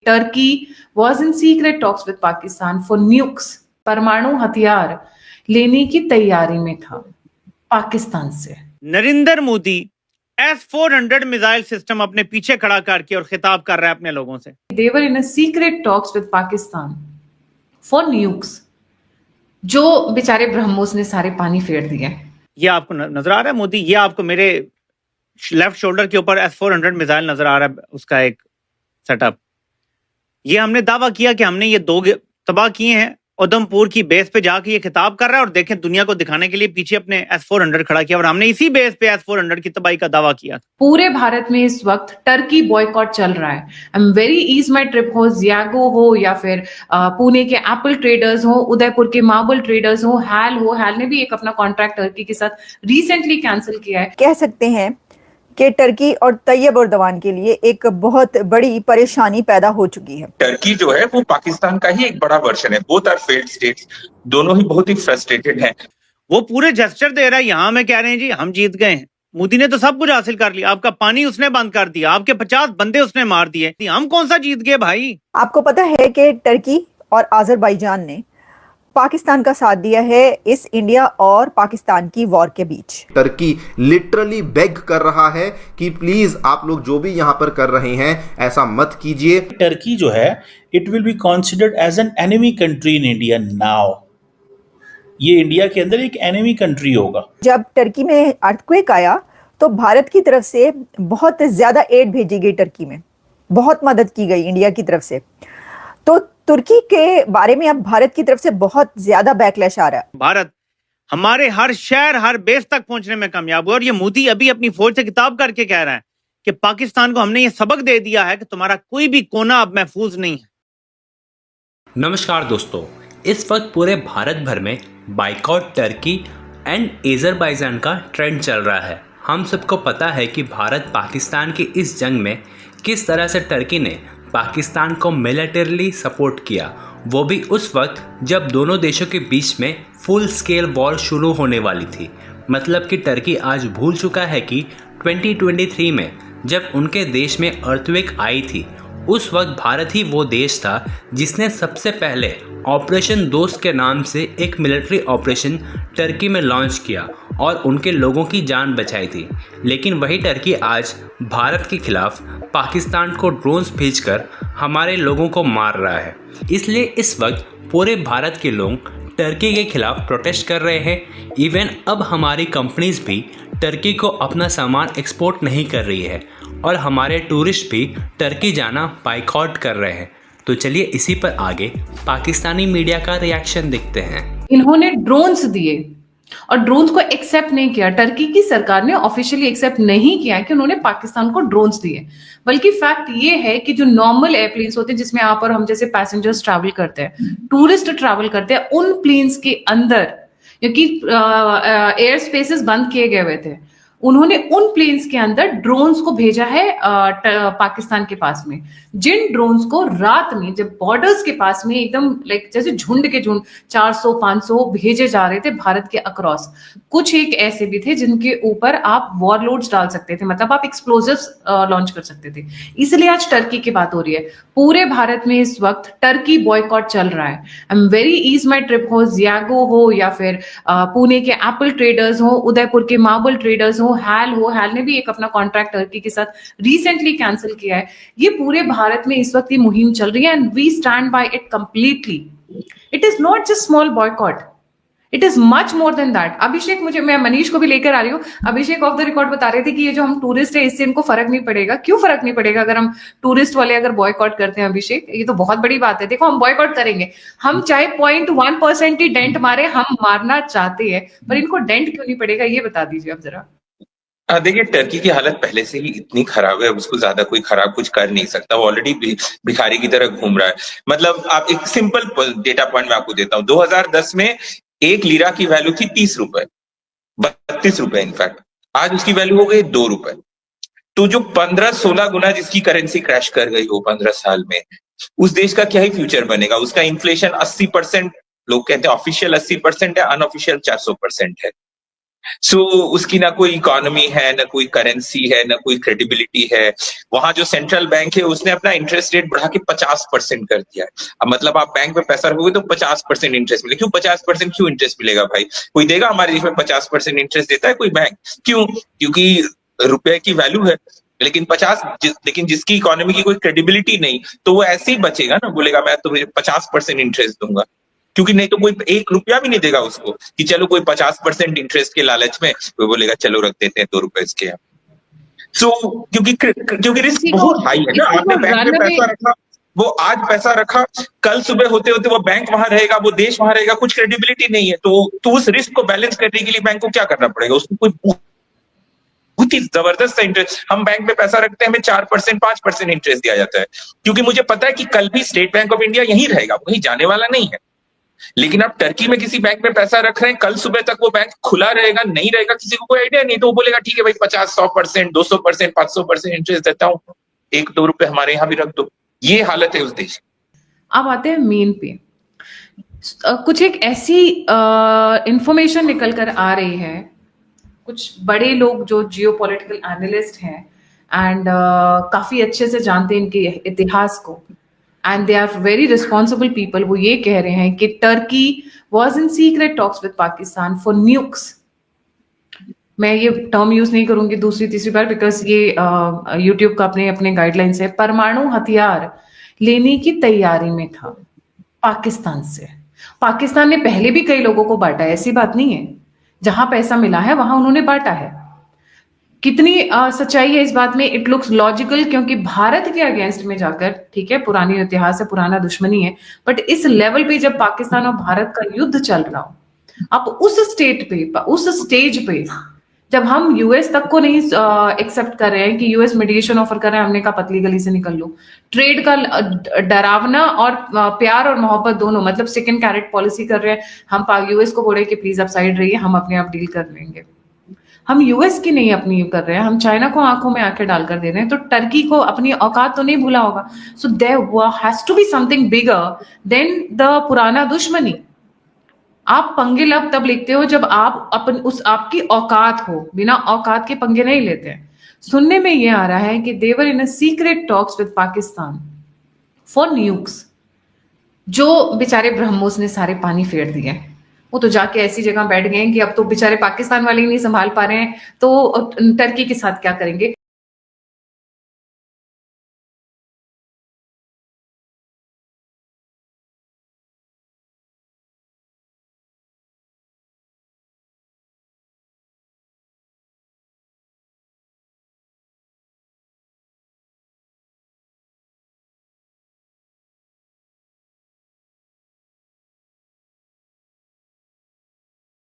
Turkey was in secret talks with Pakistan for nukes, परमाणु हथियार लेने की तैयारी में था पाकिस्तान से। Narendra Modi S-400 missile system अपने पीछे खड़ा करके और खिताब कर रहा है अपने लोगों से। They were in a secret talks with Pakistan for nukes, जो बेचारे ब्रह्मोस ने सारे पानी फेर दिए। ये आपको नजर आ रहा है मोदी, ये आपको मेरे लेफ्ट शोल्डर के ऊपर S-400 मिसाइल नजर आ रहा है, उसका एक सेटअप। ये हमने दावा किया कि हमने ये 2 तबाह किए हैं। उधमपुर की बेस पे जाके ये खिताब कर रहा है और देखें दुनिया को दिखाने के लिए पीछे अपने S-400 खड़ा किया और हमने इसी बेस पे S-400 की तबाही का दावा किया। पूरे भारत में इस वक्त टर्की बॉयकॉट चल रहा है। I am very Ease My Trip हो, ज़ियागो हो या फिर पुणे के एप्पल ट्रेडर्स हो, उदयपुर के मार्बल ट्रेडर्स हो, हैल ने भी एक अपना कॉन्ट्रैक्ट टर्की के साथ रिसेंटली कैंसिल किया है। कह सकते हैं कि टर्की और तैयब उर्दवान के लिए एक बहुत बड़ी परेशानी पैदा हो चुकी है। टर्की जो है वो पाकिस्तान का ही एक बड़ा वर्जन है। बोथ आर फेल्ड स्टेट्स, दोनों ही बहुत ही फ्रस्ट्रेटेड हैं। वो पूरे जेस्चर दे रहा है, यहाँ में कह रहे हैं जी हम जीत गए हैं। मोदी ने तो सब कुछ हासिल कर लिया, आपका पानी उसने बंद कर दिया, आपके 50 बंदे उसने मार दिए, हम कौन सा जीत गए भाई। आपको पता है कि टर्की और आज़रबाईजान ने पाकिस्तान का साथ दिया है इस इंडिया और पाकिस्तान की वॉर के बीच। टर्की लिटरली बेग कर रहा है कि प्लीज आप लोग जो भी यहाँ पर कर रहे हैं ऐसा मत कीजिए। टर्की जो है it will be considered as an enemy country in India now. ये इंडिया के अंदर एक एनिमी कंट्री होगा। जब टर्की में अर्थक्वेक आया तो भारत की तरफ से बहुत ज्यादा एड भेजी गई, टर्की में बहुत मदद की गई इंडिया की तरफ से। तो तुर्की के बारे में अब भारत की तरफ से बहुत ज्यादा बैकलैश आ रहा है। भारत हमारे हर शहर हर बेस तक पहुंचने में कामयाब हुआ और ये मोदी अभी अपनी फौज से खिताब करके कह रहा है कि पाकिस्तान को हमने ये सबक दे दिया है कि तुम्हारा कोई भी कोना अब महफूज नहीं है। नमस्कार दोस्तों, इस वक्त पूरे भारत भर में बाइकॉट टर्की एंड अज़रबैजान का ट्रेंड चल रहा है। हम सबको पता है कि भारत पाकिस्तान की इस जंग में किस तरह से टर्की ने पाकिस्तान को मिलिटरीली सपोर्ट किया, वो भी उस वक्त जब दोनों देशों के बीच में फुल स्केल वॉर शुरू होने वाली थी। मतलब कि टर्की आज भूल चुका है कि 2023 में जब उनके देश में अर्थक्वेक आई थी उस वक्त भारत ही वो देश था जिसने सबसे पहले ऑपरेशन दोस्त के नाम से एक मिलिट्री ऑपरेशन टर्की में लॉन्च किया और उनके लोगों की जान बचाई थी। लेकिन वही टर्की आज भारत के खिलाफ पाकिस्तान को ड्रोन्स भेजकर हमारे लोगों को मार रहा है। इसलिए इस वक्त पूरे भारत के लोग टर्की के खिलाफ प्रोटेस्ट कर रहे हैं। इवन अब हमारी कंपनीज भी टर्की को अपना सामान एक्सपोर्ट नहीं कर रही है और हमारे टूरिस्ट भी टर्की जाना बाइकआउट कर रहे हैं। तो चलिए इसी पर आगे पाकिस्तानी मीडिया का रिएक्शन देखते हैं। इन्होंने ड्रोन्स दिए और ड्रोन्स को एक्सेप्ट नहीं किया। टर्की की सरकार ने ऑफिशियली एक्सेप्ट नहीं किया कि उन्होंने पाकिस्तान को ड्रोन्स दिए, बल्कि फैक्ट ये है कि जो नॉर्मल एयरप्लेन्स होते हैं जिसमें आप और हम जैसे पैसेंजर्स ट्रैवल करते हैं, टूरिस्ट ट्रैवल करते हैं, उन प्लेन्स के अंदर क्योंकि एयर स्पेसेस बंद किए गए हुए थे, उन्होंने उन प्लेन्स के अंदर ड्रोन्स को भेजा है पाकिस्तान के पास में। जिन ड्रोन्स को रात में जब बॉर्डर्स के पास में एकदम लाइक जैसे झुंड के झुंड 400-500 भेजे जा रहे थे भारत के अक्रॉस, कुछ एक ऐसे भी थे जिनके ऊपर आप वॉरलोड्स डाल सकते थे, मतलब आप एक्सप्लोजिव्स लॉन्च कर सकते थे। इसलिए आज टर्की की बात हो रही है। पूरे भारत में इस वक्त टर्की बॉयकॉट चल रहा है। I am very Ease My Trip हो, ज़ियागो हो या फिर पुणे के एप्पल ट्रेडर्स हो, उदयपुर के मार्बल ट्रेडर्स हो, हैल ने भी एक अपना कॉन्ट्रैक्ट टर्की के साथ रिसेंटली कैंसिल किया है। ये पूरे भारत में इस वक्त ये मुहिम चल रही है and we stand by it completely. It is not just small boycott, it is much more than that. Abhishek, मैं मनीष को भी लेकर आ रही हूँ। अभिषेक ऑफ द रिकॉर्ड बता रहे थे कि ये जो हम टूरिस्ट है इससे इनको फर्क नहीं पड़ेगा। क्यों फर्क नहीं पड़ेगा अगर हम टूरिस्ट वाले अगर बॉयकॉट करते हैं? अभिषेक, ये तो बहुत बड़ी बात है। देखो, हम बॉयकॉट करेंगे, हम चाहे 0.1% ही डेंट मारे, हम मारना चाहते हैं, पर इनको डेंट क्यों नहीं पड़ेगा ये बता दीजिए आप जरा। देखिए, टर्की की हालत पहले से ही इतनी खराब है, उसको ज्यादा कोई खराब कुछ कर नहीं सकता। वो ऑलरेडी भिखारी की तरह घूम रहा है। मतलब आप एक सिंपल डेटा पॉइंट मैं आपको देता हूँ। 2010 में 1 लीरा की वैल्यू थी 30 रुपए, 32 रुपए इनफैक्ट। आज उसकी वैल्यू हो गई 2 रुपए। तो जो 15-16 गुना जिसकी करेंसी क्रैश कर गई हो 15 साल में, उस देश का क्या ही फ्यूचर बनेगा। उसका इन्फ्लेशन 80%, लोग कहते हैं ऑफिशियल 80% है, अनऑफिशियल 400% है। सो उसकी ना कोई इकोनॉमी है, ना कोई करेंसी है, ना कोई क्रेडिबिलिटी है। वहां जो सेंट्रल बैंक है उसने अपना इंटरेस्ट रेट बढ़ा के 50% कर दिया है। अब मतलब आप बैंक में पैसा रखोगे तो 50% इंटरेस्ट मिलेगा। क्यों 50% क्यों इंटरेस्ट मिलेगा भाई? कोई देगा हमारे देश में 50% इंटरेस्ट देता है कोई बैंक? क्यों? क्योंकि रुपए की वैल्यू है। लेकिन जिसकी इकोनॉमी की कोई क्रेडिबिलिटी नहीं, तो वो ऐसे ही बचेगा ना, बोलेगा मैं तुम्हें 50% इंटरेस्ट दूंगा। क्योंकि नहीं तो कोई 1 रुपया भी नहीं देगा उसको कि चलो कोई 50% इंटरेस्ट के लालच में वो बोलेगा चलो रख देते हैं 2 रुपए इसके। सो क्योंकि रिस्क इसी को बहुत हाई है ना। इसी आपने को बैंक में रन पैसा में रखा, वो आज पैसा रखा, कल सुबह होते होते वो बैंक वहां रहेगा, वो देश वहां रहेगा, कुछ क्रेडिबिलिटी नहीं है। तो उस रिस्क को बैलेंस करने के लिए बैंक को क्या करना पड़ेगा? उसको कोई बहुत ही जबरदस्त इंटरेस्ट, हम बैंक में पैसा रखते हैं, हमें 4% 5% इंटरेस्ट दिया जाता है, क्योंकि मुझे पता है कि कल भी स्टेट बैंक ऑफ इंडिया यहीं रहेगा, कहीं जाने वाला नहीं है। लेकिन आप टर्की में किसी बैंक में पैसा रख रहे हैं, कल सुबह तक वो बैंक खुला रहेगा नहीं रहेगा, किसी को कोई आइडिया नहीं। तो वो बोलेगा ठीक है भाई 50-100%, 200%, 500% इंटरेस्ट देता हूँ, 1-2 रुपए हमारे यहाँ भी रख दो। ये हालत है उस देश की। अब आते हैं मेन पे। कुछ एक ऐसी इंफॉर्मेशन निकल कर आ रही है, कुछ बड़े लोग जो जियोपॉलिटिकल एनालिस्ट हैं एंड काफी अच्छे से जानते हैं इनके इतिहास को, and they are very responsible people, वो ये कह रहे हैं कि Turkey was in secret talks with Pakistan for nukes. मैं ये टर्म यूज नहीं करूंगी दूसरी तीसरी बार, बिकॉज ये यूट्यूब का अपने गाइडलाइंस है। परमाणु हथियार लेने की तैयारी में था पाकिस्तान से। पाकिस्तान ने पहले भी कई लोगों को बांटा है, ऐसी बात नहीं है। जहां पैसा मिला है वहां उन्होंने बांटा है। कितनी सच्चाई है इस बात में, इट लुक्स लॉजिकल, क्योंकि भारत के अगेंस्ट में जाकर, ठीक है पुरानी इतिहास है, पुराना दुश्मनी है, बट इस लेवल पे जब पाकिस्तान और भारत का युद्ध चल रहा हो, अब उस स्टेज पे जब हम यूएस तक को नहीं एक्सेप्ट कर रहे हैं कि यूएस मीडिएशन ऑफर कर रहे हैं, हमने कहा पतली गली से निकल लो। ट्रेड का डरावना और प्यार और मोहब्बत दोनों, मतलब सेकंड कैरेट पॉलिसी कर रहे हैं। हम यूएस को बोले कि प्लीज आप साइड रहिए, हम अपने आप डील कर लेंगे। हम यूएस की नहीं अपनी कर रहे हैं, हम चाइना को आंखों में आंखें डालकर दे रहे हैं। तो टर्की को अपनी औकात तो नहीं भूला होगा। So there has to be something bigger than the पुराना दुश्मनी। आप पंगे तब लिखते हो जब आप आपकी औकात हो, बिना औकात के पंगे नहीं लेते हैं। सुनने में ये आ रहा है कि they're in a secret talks with Pakistan for nukes. जो बेचारे ब्रह्मोस ने सारे पानी फेर दिए, वो तो जाके ऐसी जगह बैठ गए कि अब तो बेचारे पाकिस्तान वाले ही नहीं संभाल पा रहे हैं, तो टर्की के साथ क्या करेंगे।